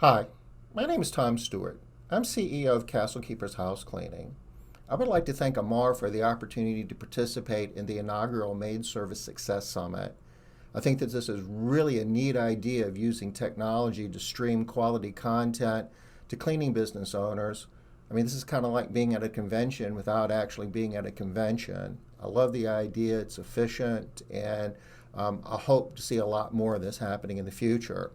Hi, my name is Tom Stewart. I'm CEO of Castle Keepers House Cleaning. I would like to thank Amar for the opportunity to participate in the inaugural Maid Service Success Summit. I think that this is really a neat idea of using technology to stream quality content to cleaning business owners. I mean, this is kind of like being at a convention without actually being at a convention. I love the idea, it's efficient, and I hope to see a lot more of this happening in the future.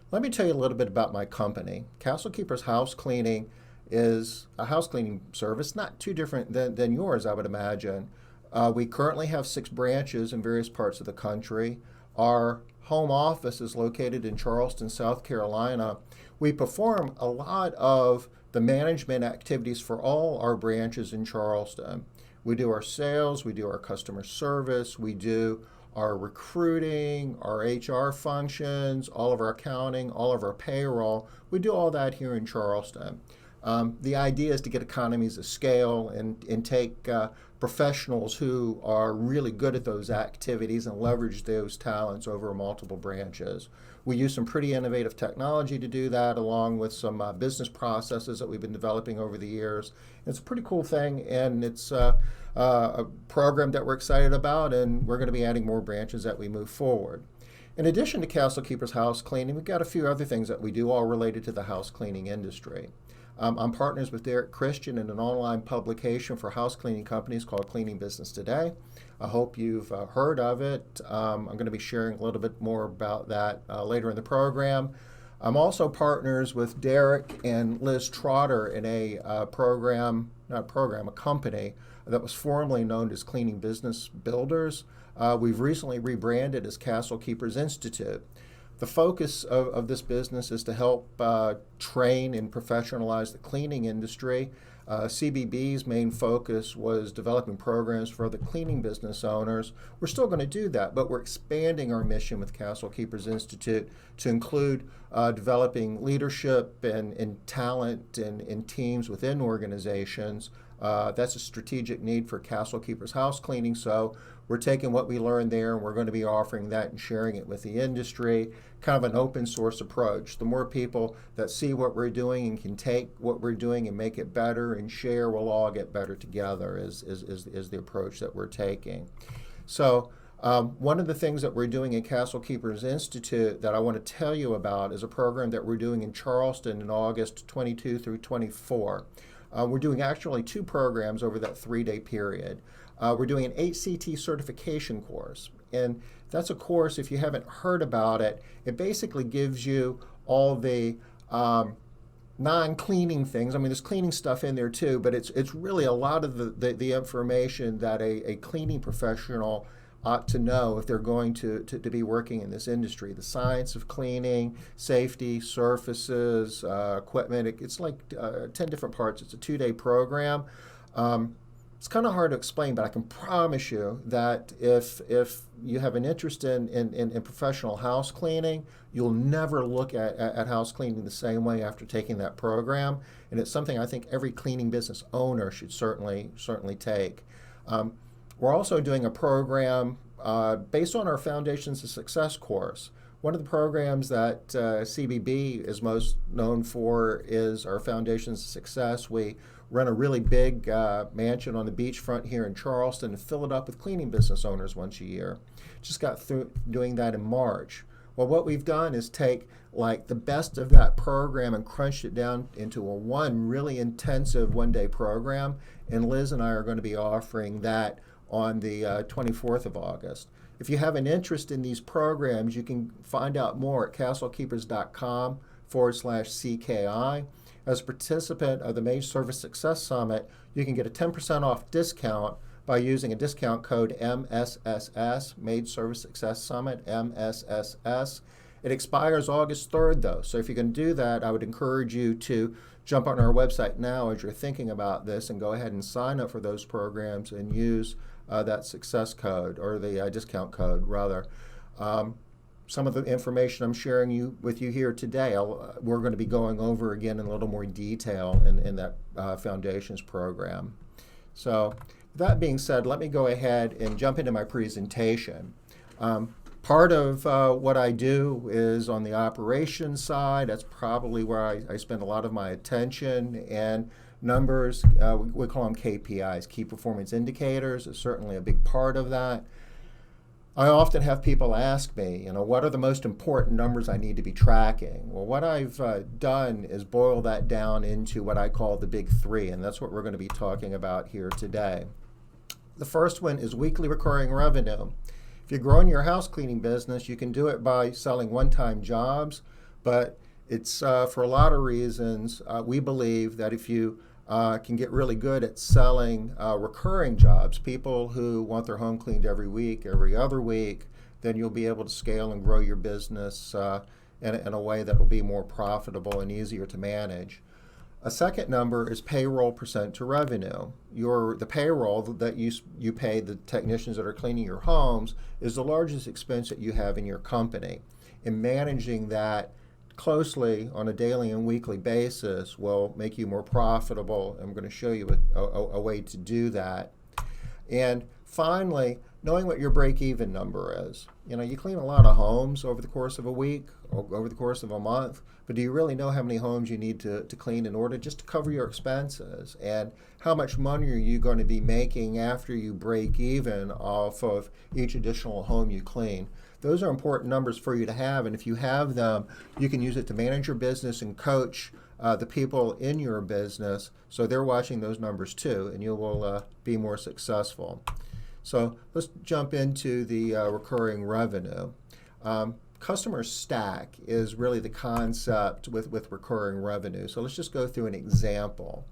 Let me tell you a little bit about my company. Castle Keepers House Cleaning is a house cleaning service, not too different than yours, I would imagine. We currently have 6 branches in various parts of the country. Our home office is located in Charleston, South Carolina. We perform a lot of the management activities for all our branches in Charleston. We do our sales, we do our customer service, we do our recruiting, our HR functions, all of our accounting, all of our payroll. We do all that here in Charleston. The idea is to get economies of scale and take professionals who are really good at those activities and leverage those talents over multiple branches. We use some pretty innovative technology to do that, along with some business processes that we've been developing over the years. It's a pretty cool thing, and it's a program that we're excited about, and we're going to be adding more branches as we move forward. In addition to Castle Keepers House Cleaning, we've got a few other things that we do, all related to the house cleaning industry. I'm partners with Derek Christian in an online publication for house cleaning companies called Cleaning Business Today. I hope you've heard of it. I'm going to be sharing a little bit more about that later in the program. I'm also partners with Derek and Liz Trotter in a company that was formerly known as Cleaning Business Builders. We've recently rebranded as Castle Keepers Institute. The focus of this business is to help train and professionalize the cleaning industry. CBB's main focus was developing programs for the cleaning business owners. We're still going to do that, but we're expanding our mission with Castle Keepers Institute to include developing leadership and talent and teams within organizations. That's a strategic need for Castle Keepers House Cleaning, so we're taking what we learned there and we're going to be offering that and sharing it with the industry, kind of an open source approach. The more people that see what we're doing and can take what we're doing and make it better and share, we'll all get better together is the approach that we're taking. So one of the things that we're doing in Castle Keepers Institute that I want to tell you about is a program that we're doing in Charleston in August 22 through 24. We're doing actually 2 programs over that 3-day period. We're doing an HCT certification course, and that's a course, if you haven't heard about it, it basically gives you all the non-cleaning things. I mean, there's cleaning stuff in there too, but it's really a lot of the information that a cleaning professional ought to know if they're going to be working in this industry. The science of cleaning, safety, surfaces, equipment. It's like 10 different parts. It's a 2-day program. It's kind of hard to explain, but I can promise you that if you have an interest in professional house cleaning, you'll never look at house cleaning the same way after taking that program. And it's something I think every cleaning business owner should certainly take. We're also doing a program based on our Foundations of Success course. One of the programs that CBB is most known for is our Foundations of Success. We run a really big mansion on the beachfront here in Charleston and fill it up with cleaning business owners once a year. Just got through doing that in March. Well, what we've done is take like the best of that program and crunched it down into one really intensive 1-day program, and Liz and I are going to be offering that on the 24th of August. If you have an interest in these programs, you can find out more at castlekeepers.com/CKI. As a participant of the Maid Service Success Summit, you can get a 10% off discount by using a discount code MSSS, Maid Service Success Summit, MSSS. It expires August 3rd, though, so if you can do that, I would encourage you to jump on our website now as you're thinking about this and go ahead and sign up for those programs and use that success code, or the discount code, rather. Some of the information I'm sharing with you here today, we're going to be going over again in a little more detail in that Foundations program. So that being said, let me go ahead and jump into my presentation. Part of what I do is on the operations side. That's probably where I spend a lot of my attention. And numbers, we call them KPIs, key performance indicators, is certainly a big part of that. I often have people ask me, what are the most important numbers I need to be tracking? Well, what I've done is boil that down into what I call the big three, and that's what we're going to be talking about here today. The first one is weekly recurring revenue. If you're growing your house cleaning business, you can do it by selling one-time jobs, but it's for a lot of reasons. We believe that if you can get really good at selling recurring jobs, people who want their home cleaned every week, every other week, then you'll be able to scale and grow your business in a way that will be more profitable and easier to manage. A second number is payroll percent to revenue. The payroll that you pay the technicians that are cleaning your homes is the largest expense that you have in your company. And managing that closely on a daily and weekly basis will make you more profitable. I'm going to show you a way to do that. And finally, knowing what your break-even number is. You clean a lot of homes over the course of a week or over the course of a month, but do you really know how many homes you need to clean in order just to cover your expenses? And how much money are you going to be making after you break even off of each additional home you clean? Those are important numbers for you to have, and if you have them, you can use it to manage your business and coach the people in your business so they're watching those numbers too, and you will be more successful. So let's jump into the recurring revenue. Customer stack is really the concept with recurring revenue. So let's just go through an example.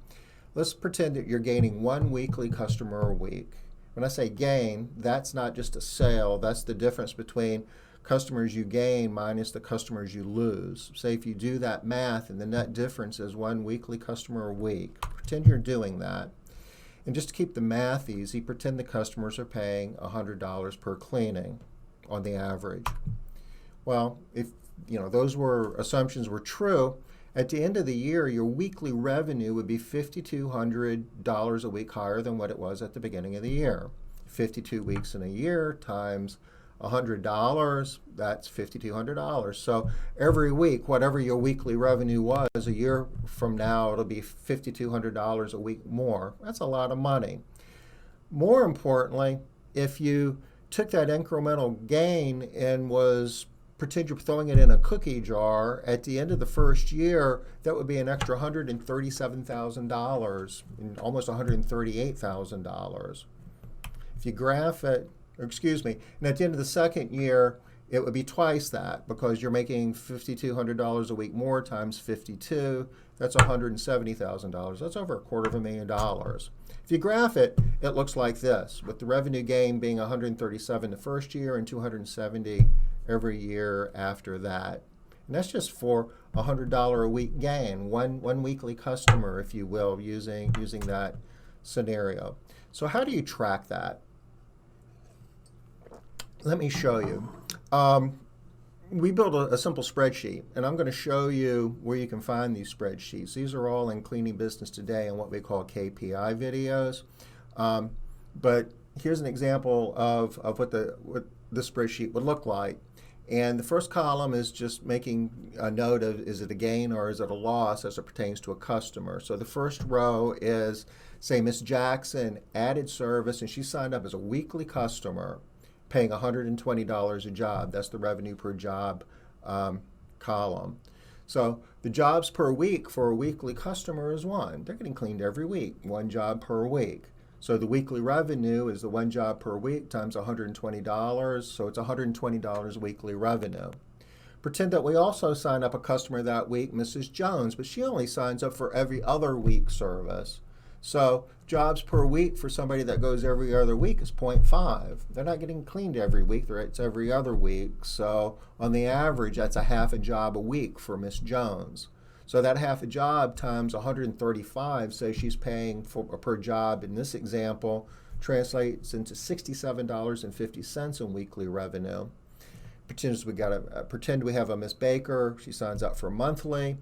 Let's pretend that you're gaining one weekly customer a week. When I say gain, that's not just a sale. That's the difference between customers you gain minus the customers you lose. Say if you do that math and the net difference is one weekly customer a week. Pretend you're doing that. And just to keep the math easy, pretend the customers are paying $100 per cleaning on the average. Well, if those assumptions were true, at the end of the year, your weekly revenue would be $5,200 a week higher than what it was at the beginning of the year. 52 weeks in a year times $100, that's $5,200. So every week, whatever your weekly revenue was, a year from now, it'll be $5,200 a week more. That's a lot of money. More importantly, if you took that incremental gain and pretend you're throwing it in a cookie jar, at the end of the first year, that would be an extra $137,000, almost $138,000. If you graph it, and at the end of the second year, it would be twice that because you're making $5,200 a week more times 52. That's $170,000. That's over $250,000. If you graph it, it looks like this, with the revenue gain being $137 the first year and $270 every year after that. And that's just for $100 a week gain, one weekly customer, if you will, using that scenario. So how do you track that? Let me show you. We built a simple spreadsheet, and I'm going to show you where you can find these spreadsheets. These are all in Cleaning Business Today and what we call KPI videos. But here's an example of what the spreadsheet would look like. And the first column is just making a note of, is it a gain or is it a loss as it pertains to a customer. So the first row is, say, Miss Jackson added service, and she signed up as a weekly customer, paying $120 a job. That's the revenue per job column. So the jobs per week for a weekly customer is one. They're getting cleaned every week, one job per week. So the weekly revenue is the one job per week times $120, so it's $120 weekly revenue. Pretend that we also sign up a customer that week, Mrs. Jones, but she only signs up for every other week service. So jobs per week for somebody that goes every other week is 0.5. They're not getting cleaned every week, it's every other week. So on the average, that's a half a job a week for Miss Jones. So that half a job times 135, say she's paying per job in this example, translates into $67.50 in weekly revenue. Pretend we have a Miss Baker. She signs up for monthly.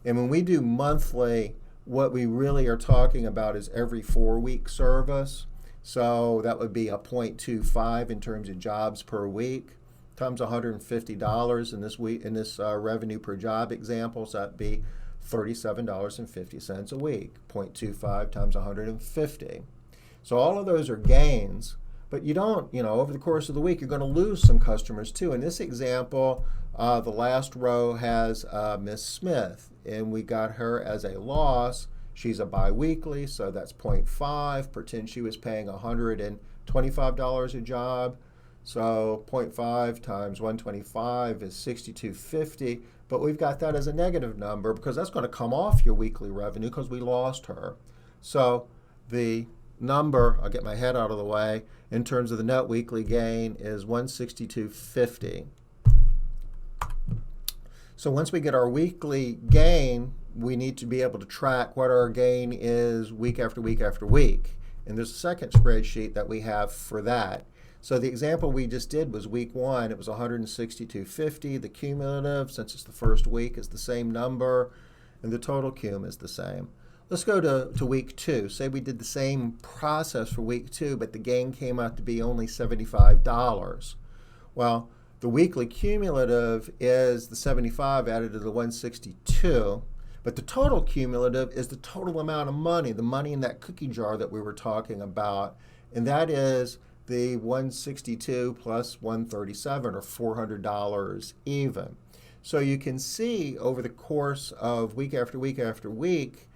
And when we do monthly, what we really are talking about is every 4-week service. So that would be a 0.25 in terms of jobs per week. times $150 in this week in this revenue per job example, so that'd be $37.50 a week. 0.25 times 150. So all of those are gains, but you don't, over the course of the week, you're going to lose some customers too. In this example, the last row has Miss Smith, and we got her as a loss. She's a biweekly, so that's 0.5. Pretend she was paying $125 a job. So 0.5 times 125 is $62.50, but we've got that as a negative number because that's going to come off your weekly revenue because we lost her. So the number, I'll get my head out of the way, in terms of the net weekly gain is $162.50. So once we get our weekly gain, we need to be able to track what our gain is week after week after week. And there's a second spreadsheet that we have for that. So the example we just did was week 1. It was $162.50. The cumulative, since it's the first week, is the same number, and the total cum is the same. Let's go to week 2. Say we did the same process for week 2, but the gain came out to be only $75. Well, the weekly cumulative is the 75 added to the 162, but the total cumulative is the total amount of money, the money in that cookie jar that we were talking about, and that is the 162 plus 137, or $400 even. So you can see over the course of week after week after week,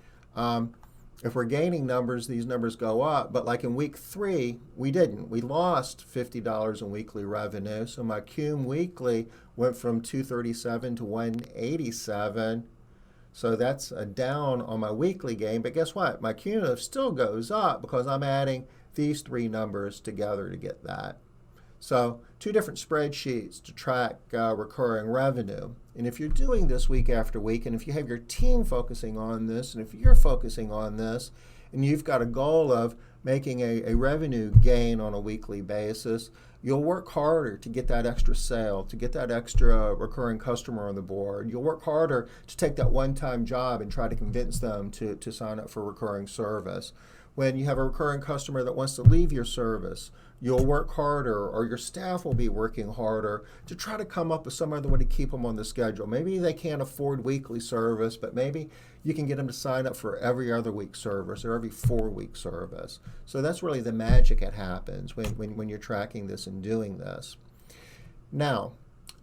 if we're gaining numbers, these numbers go up. But like in week 3, we didn't. We lost $50 in weekly revenue. So my cum weekly went from 237 to 187. So that's a down on my weekly gain. But guess what? My cumulative still goes up because I'm adding these 3 numbers together to get that. So 2 different spreadsheets to track recurring revenue. And if you're doing this week after week, and if you have your team focusing on this, and if you're focusing on this, and you've got a goal of making a revenue gain on a weekly basis, you'll work harder to get that extra sale, to get that extra recurring customer on the board. You'll work harder to take that one-time job and try to convince them to sign up for recurring service. When you have a recurring customer that wants to leave your service, you'll work harder, or your staff will be working harder to try to come up with some other way to keep them on the schedule. Maybe they can't afford weekly service, but maybe you can get them to sign up for every other week service or every 4-week service. So that's really the magic that happens when you're tracking this and doing this. Now,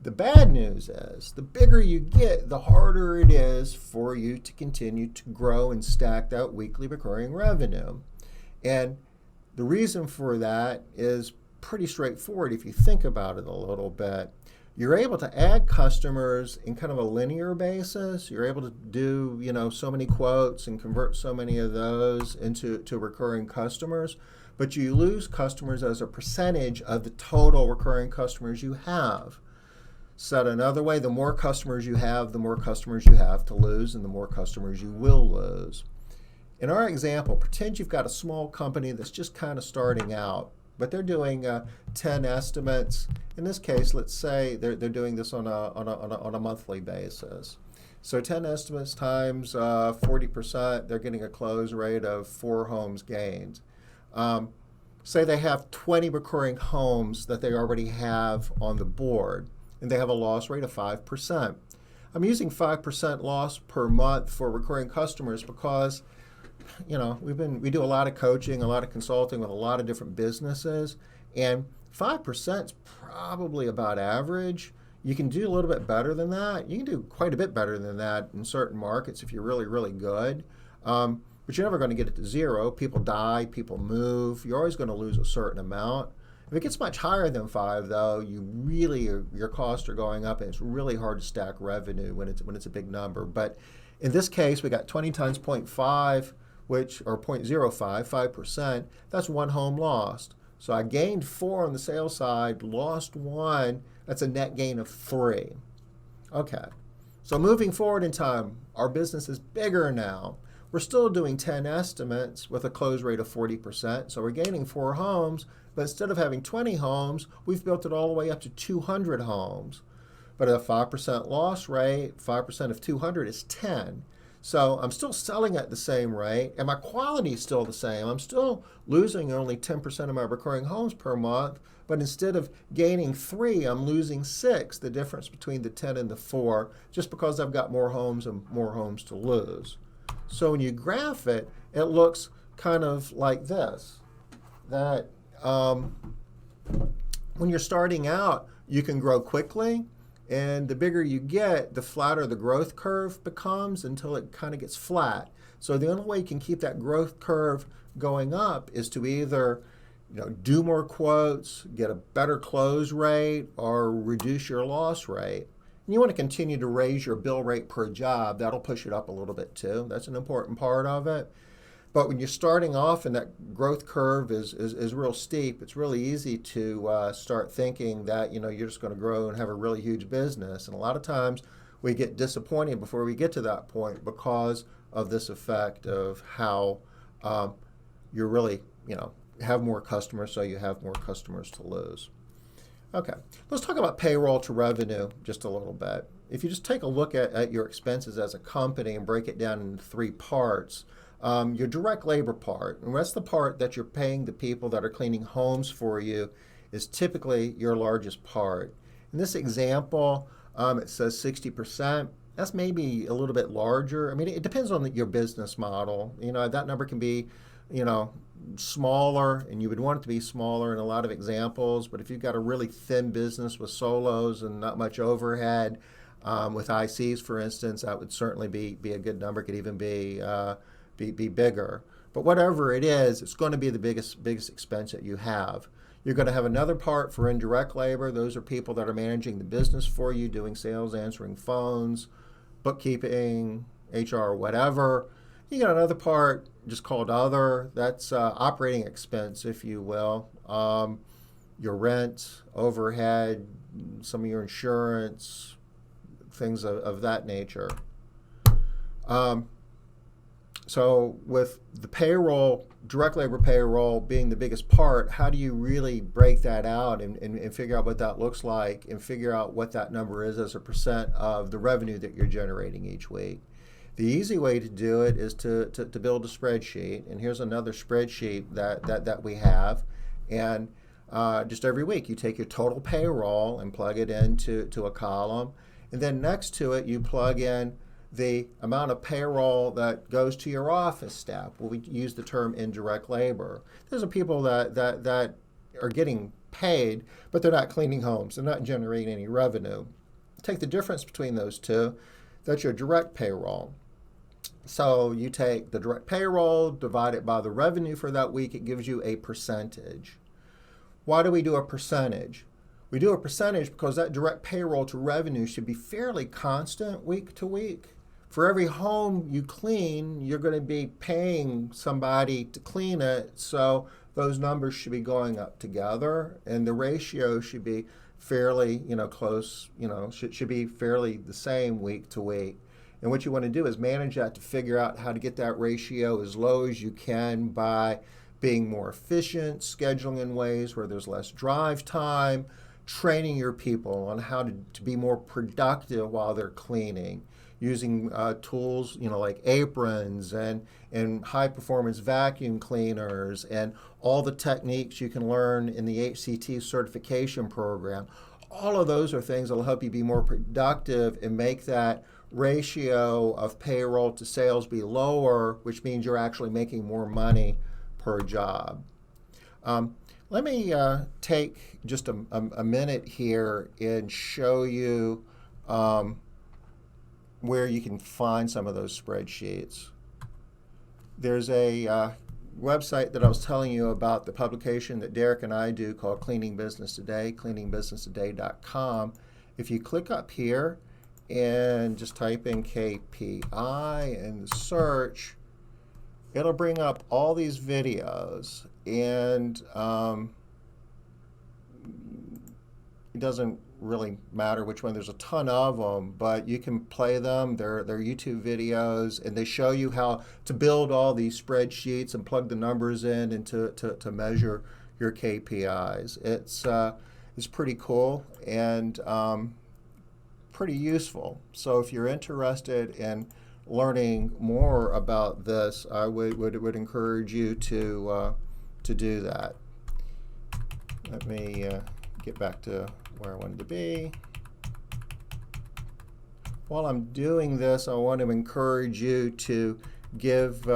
the bad news is the bigger you get, the harder it is for you to continue to grow and stack that weekly recurring revenue. And the reason for that is pretty straightforward if you think about it a little bit. You're able to add customers in kind of a linear basis. You're able to do, so many quotes and convert so many of those into recurring customers, but you lose customers as a percentage of the total recurring customers you have. Said another way, the more customers you have, the more customers you have to lose, and the more customers you will lose. In our example, pretend you've got a small company that's just kind of starting out, but they're doing 10 estimates. In this case, let's say they're doing this on a monthly basis. So 10 estimates times 40%, they're getting a close rate of 4 homes gained. Say they have 20 recurring homes that they already have on the board, and they have a loss rate of 5%. I'm using 5% loss per month for recurring customers because we do a lot of coaching, a lot of consulting with a lot of different businesses, and 5% is probably about average. You can do a little bit better than that. You can do quite a bit better than that in certain markets if you're really, really good. But you're never going to get it to 0. People die, people move. You're always going to lose a certain amount. If it gets much higher than 5, though, your costs are going up, and it's really hard to stack revenue when it's a big number. But in this case, we got 20 times 0.5, or 0.05, 5%. That's 1 home lost. So I gained 4 on the sales side, lost 1. That's a net gain of 3. Okay. So moving forward in time, our business is bigger now. We're still doing 10 estimates with a close rate of 40%. So we're gaining 4 homes, but instead of having 20 homes, we've built it all the way up to 200 homes. But at a 5% loss rate, 5% of 200 is 10. So I'm still selling at the same rate, and my quality is still the same. I'm still losing only 10% of my recurring homes per month, but instead of gaining 3, I'm losing 6, the difference between the 10 and the 4, just because I've got more homes and more homes to lose. So when you graph it, it looks kind of like this, that when you're starting out, you can grow quickly, and the bigger you get, the flatter the growth curve becomes until it kind of gets flat. So the only way you can keep that growth curve going up is to either do more quotes, get a better close rate, or reduce your loss rate. And you want to continue to raise your bill rate per job. That'll push it up a little bit too. That's an important part of it. But when you're starting off and that growth curve is real steep, it's really easy to start thinking that you're just going to grow and have a really huge business. And a lot of times we get disappointed before we get to that point because of this effect of how you're really, have more customers, so you have more customers to lose. Okay, let's talk about payroll to revenue just a little bit. If you just take a look at your expenses as a company and break it down into 3 parts, your direct labor part, and that's the part that you're paying the people that are cleaning homes for you, is typically your largest part. In this example, it says 60%. That's maybe a little bit larger. I mean, it depends on your business model. That number can be, smaller, and you would want it to be smaller in a lot of examples. But if you've got a really thin business with solos and not much overhead, with ICs, for instance, that would certainly be a good number. It could even be bigger. But whatever it is, it's going to be the biggest expense that you have. You're going to have another part for indirect labor. Those are people that are managing the business for you, doing sales, answering phones, bookkeeping, HR, whatever. You got another part just called other. That's operating expense, if you will. Your rent, overhead, some of your insurance, things of that nature. So with the payroll, direct labor payroll being the biggest part, how do you really break that out and figure out what that looks like and figure out what that number is as a percent of the revenue that you're generating each week? The easy way to do it is to build a spreadsheet. And here's another spreadsheet that we have. And just every week you take your total payroll and plug it into a column. And then next to it you plug in the amount of payroll that goes to your office staff. Well, we use the term indirect labor. Those are people that are getting paid, but they're not cleaning homes. They're not generating any revenue. Take the difference between those two. That's your direct payroll. So you take the direct payroll, divide it by the revenue for that week. It gives you a percentage. Why do we do a percentage? We do a percentage because that direct payroll to revenue should be fairly constant week to week. For every home you clean, you're going to be paying somebody to clean it, so those numbers should be going up together, and the ratio should be fairly, close, should be fairly the same week to week. And what you want to do is manage that to figure out how to get that ratio as low as you can by being more efficient, scheduling in ways where there's less drive time, training your people on how to be more productive while they're cleaning, using tools, like aprons and high performance vacuum cleaners and all the techniques you can learn in the HCT certification program. All of those are things that will help you be more productive and make that ratio of payroll to sales be lower, which means you're actually making more money per job. Let me take just a minute here and show you where you can find some of those spreadsheets. There's a website that I was telling you about, the publication that Derek and I do called Cleaning Business Today, cleaningbusinesstoday.com. If you click up here and just type in KPI and search, it'll bring up all these videos, and it doesn't really matter which one. There's a ton of them, but you can play them. They're YouTube videos, and they show you how to build all these spreadsheets and plug the numbers in and to measure your KPIs. It's pretty cool and pretty useful. So if you're interested in learning more about this, I would encourage you to do that. Let me get back to where I wanted to be. While I'm doing this, I want to encourage you to give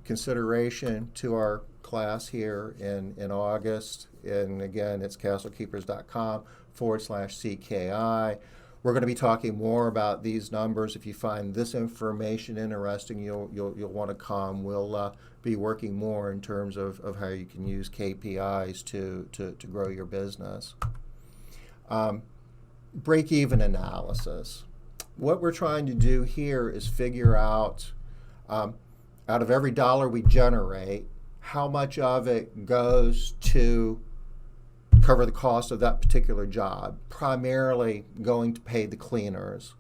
consideration to our class here in August. And again, it's castlekeepers.com/CKI. We're going to be talking more about these numbers. If you find this information interesting, you'll want to come. We'll be working more in terms of how you can use KPIs to grow your business. Break-even analysis. What we're trying to do here is figure out of every dollar we generate, how much of it goes to cover the cost of that particular job, primarily going to pay the cleaners.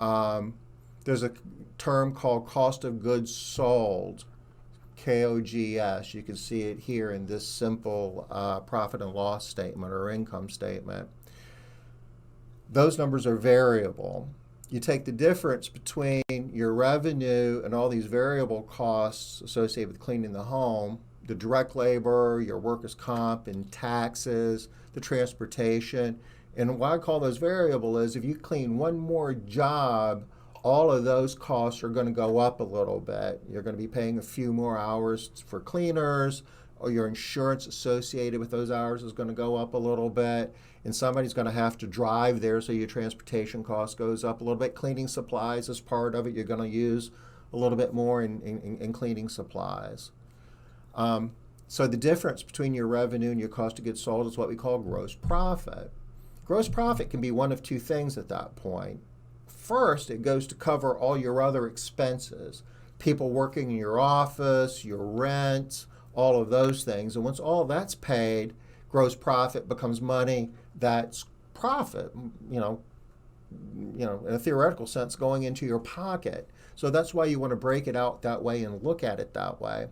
There's a term called cost of goods sold, KOGS. You can see it here in this simple profit and loss statement or income statement. Those numbers are variable. You take the difference between your revenue and all these variable costs associated with cleaning the home, the direct labor, your workers' comp and taxes, the transportation. And why I call those variable is if you clean one more job, all of those costs are going to go up a little bit. You're going to be paying a few more hours for cleaners, or your insurance associated with those hours is going to go up a little bit, and somebody's going to have to drive there, so your transportation cost goes up a little bit. Cleaning supplies is part of it. You're going to use a little bit more in cleaning supplies. So the difference between your revenue and your cost of goods sold is what we call gross profit. Gross profit can be one of two things at that point. First, it goes to cover all your other expenses, people working in your office, your rent, all of those things. And once all that's paid, gross profit becomes money that's profit, in a theoretical sense, going into your pocket. So that's why you want to break it out that way and look at it that way.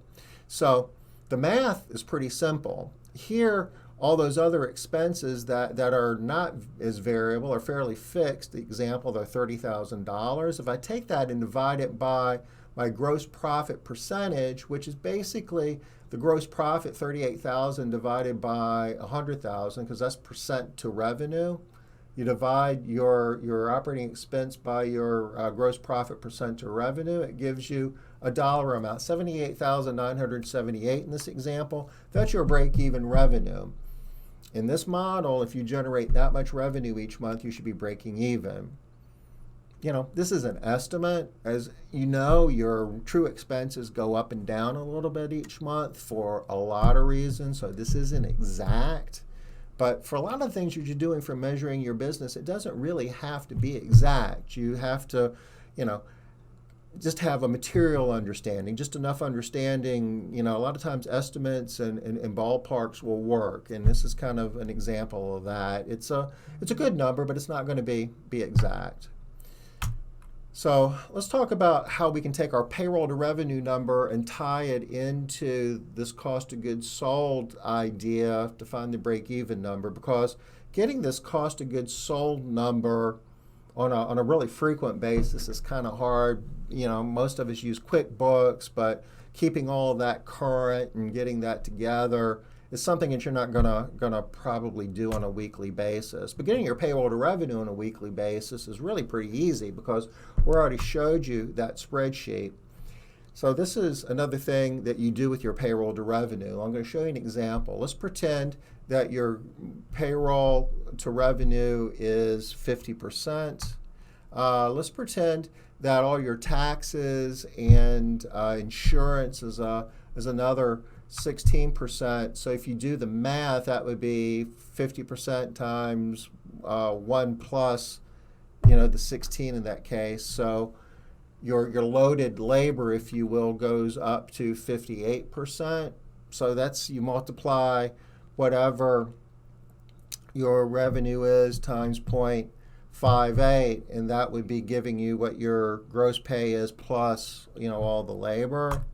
So the math is pretty simple. Here, all those other expenses that are not as variable are fairly fixed. The example, they're $30,000. If I take that and divide it by my gross profit percentage, which is basically the gross profit, 38,000 divided by 100,000, because that's percent to revenue. You divide your operating expense by your gross profit percent to revenue. It gives you a dollar amount, $78,978 in this example. That's your break-even revenue. In this model, if you generate that much revenue each month, you should be breaking even. This is an estimate. As you know, your true expenses go up and down a little bit each month for a lot of reasons, so this isn't exact. But for a lot of things that you're doing for measuring your business, it doesn't really have to be exact. You have to, just have a material understanding, just enough understanding. A lot of times estimates and ballparks will work, and this is kind of an example of that. It's a good number, but it's not going to be exact. So let's talk about how we can take our payroll to revenue number and tie it into this cost of goods sold idea to find the break-even number, because getting this cost of goods sold number on a really frequent basis is kind of hard. Most of us use QuickBooks, but keeping all of that current and getting that together is something that you're not gonna probably do on a weekly basis. But getting your payroll to revenue on a weekly basis is really pretty easy, because we already showed you that spreadsheet. So this is another thing that you do with your payroll to revenue. I'm going to show you an example. Let's pretend that your payroll to revenue is 50%. Let's pretend that all your taxes and insurance is another 16%. So if you do the math, that would be 50% times 1 plus, the 16 in that case. So your loaded labor, if you will, goes up to 58%. So that's, you multiply whatever your revenue is times 0.58, and that would be giving you what your gross pay is plus, all the labor.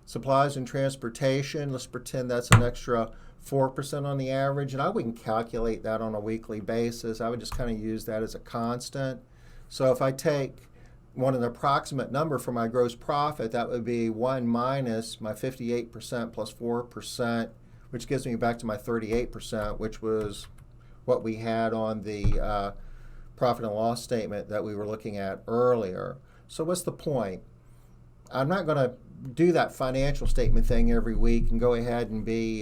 Supplies and transportation, let's pretend that's an extra 4% on the average, and I wouldn't calculate that on a weekly basis. I would just kind of use that as a constant. So if I take want an approximate number for my gross profit, that would be 1 minus my 58% plus 4%, which gives me back to my 38%, which was what we had on the profit and loss statement that we were looking at earlier. So what's the point? I'm not going to do that financial statement thing every week and go ahead and be,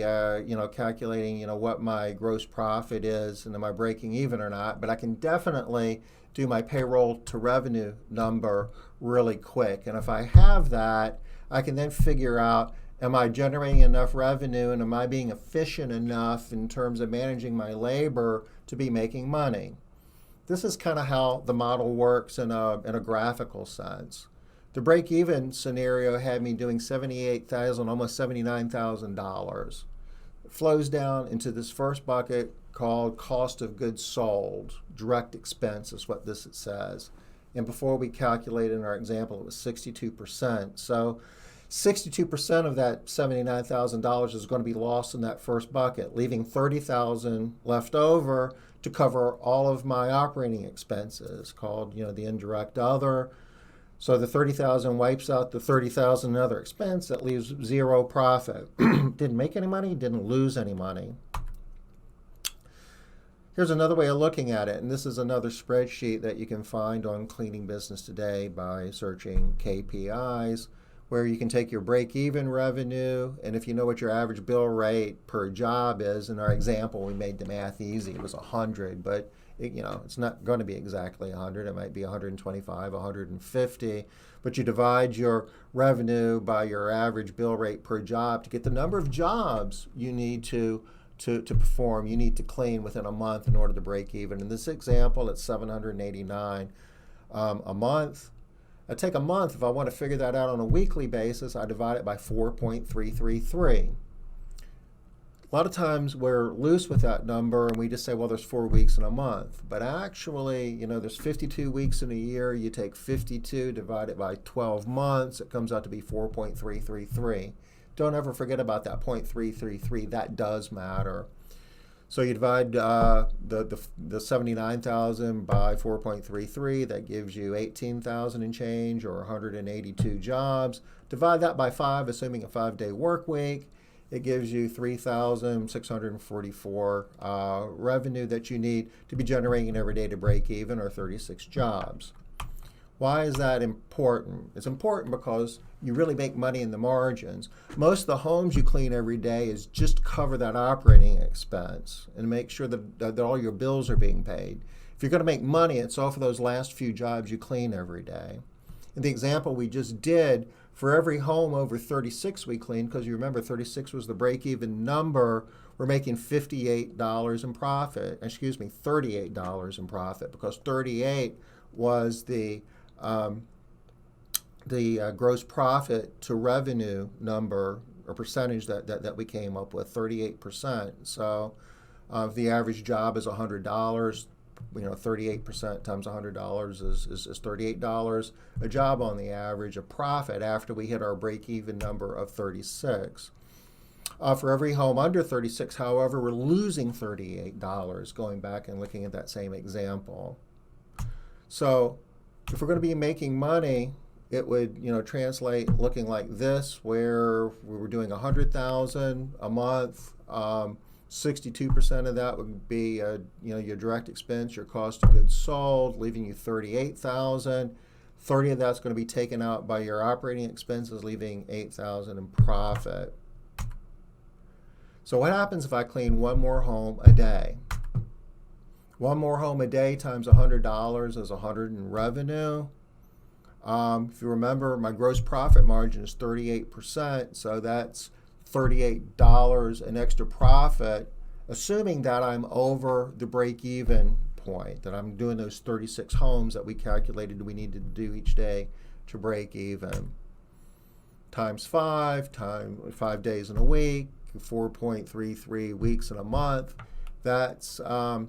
calculating, what my gross profit is and am I breaking even or not. But I can definitely do my payroll to revenue number really quick. And if I have that, I can then figure out, am I generating enough revenue and am I being efficient enough in terms of managing my labor to be making money? This is kind of how the model works in a graphical sense. The break-even scenario had me doing $78,000, almost $79,000. It flows down into this first bucket called cost of goods sold. Direct expense is what this says. And before we calculated in our example, it was 62%. So 62% of that $79,000 is going to be lost in that first bucket, leaving $30,000 left over to cover all of my operating expenses, called the indirect other. So the $30,000 wipes out the $30,000 in other expense. That leaves zero profit. Didn't make any money, didn't lose any money. Here's another way of looking at it, and this is another spreadsheet that you can find on Cleaning Business Today by searching KPIs, where you can take your break-even revenue, and if you know what your average bill rate per job is, in our example, we made the math easy. It was 100, but it's not going to be exactly 100. It might be 125, 150, but you divide your revenue by your average bill rate per job to get the number of jobs you need to perform, you need to clean within a month in order to break even. In this example, it's $789 a month. I take a month. If I want to figure that out on a weekly basis, I divide it by 4.333. A lot of times we're loose with that number and we just say, well, there's 4 weeks in a month. But actually, there's 52 weeks in a year. You take 52, divide it by 12 months. It comes out to be 4.333. Don't ever forget about that 0.333. That does matter. So you divide the 79,000 by 4.33. That gives you 18,000 and change, or 182 jobs. Divide that by 5, assuming a 5-day work week. It gives you 3,644 revenue that you need to be generating every day to break even, or 36 jobs. Why is that important? It's important because you really make money in the margins. Most of the homes you clean every day is just cover that operating expense and make sure that all your bills are being paid. If you're going to make money, it's all for those last few jobs you clean every day. In the example we just did, for every home over 36 we cleaned, because you remember 36 was the break-even number, we're making $58 in profit. $38 in profit, because 38 was the gross profit to revenue number or percentage that we came up with, 38%. So if the average job is $100, 38% times $100 is $38 a job on the average, a profit after we hit our break-even number of 36. For every home under 36, however, we're losing $38, going back and looking at that same example. So if we're going to be making money, it would translate looking like this, where we were doing $100,000 a month. 62% of that would be your direct expense, your cost of goods sold, leaving you $38,000. 30 of that's going to be taken out by your operating expenses, leaving $8,000 in profit. So what happens if I clean one more home a day? One more home a day times $100 is $100 in revenue. If you remember, my gross profit margin is 38%, so that's $38 in extra profit, assuming that I'm over the break-even point, that I'm doing those 36 homes that we calculated we need to do each day to break even. Times 5 days in a week, 4.33 weeks in a month. That's the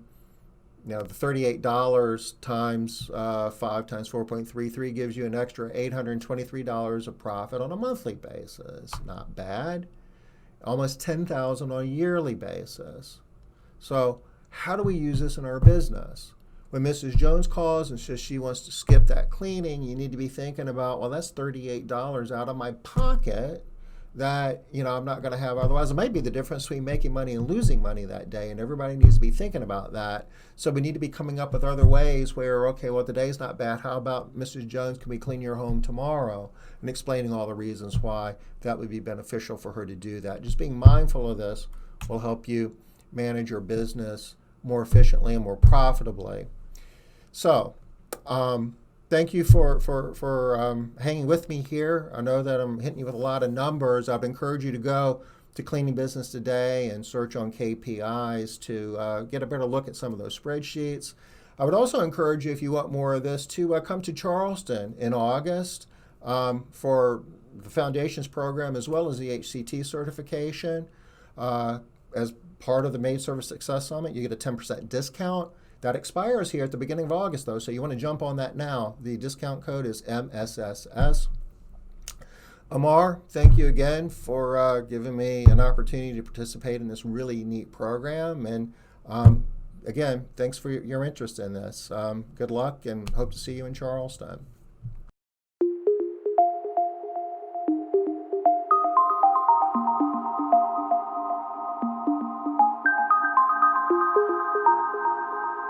$38 times 5 times 4.33 gives you an extra $823 of profit on a monthly basis. Not bad. Almost $10,000 on a yearly basis. So how do we use this in our business? when Mrs. Jones calls and says she wants to skip that cleaning, you need to be thinking about, well, that's $38 out of my pocket that, I'm not going to have. Otherwise, it might be the difference between making money and losing money that day, and everybody needs to be thinking about that. So we need to be coming up with other ways where, okay, well, the day's not bad. How about, Mrs. Jones, can we clean your home tomorrow? And explaining all the reasons why that would be beneficial for her to do that. Just being mindful of this will help you manage your business more efficiently and more profitably. So, thank you for hanging with me here. I know that I'm hitting you with a lot of numbers. I'd encourage you to go to Cleaning Business Today and search on KPIs to get a better look at some of those spreadsheets. I would also encourage you, if you want more of this, to come to Charleston in August for the Foundations program as well as the HCT certification. As part of the Maid Service Success Summit, you get a 10% discount. That expires here at the beginning of August, though, so you want to jump on that now. The discount code is MSSS. Amar, thank you again for giving me an opportunity to participate in this really neat program. And again, thanks for your interest in this. Good luck and hope to see you in Charleston.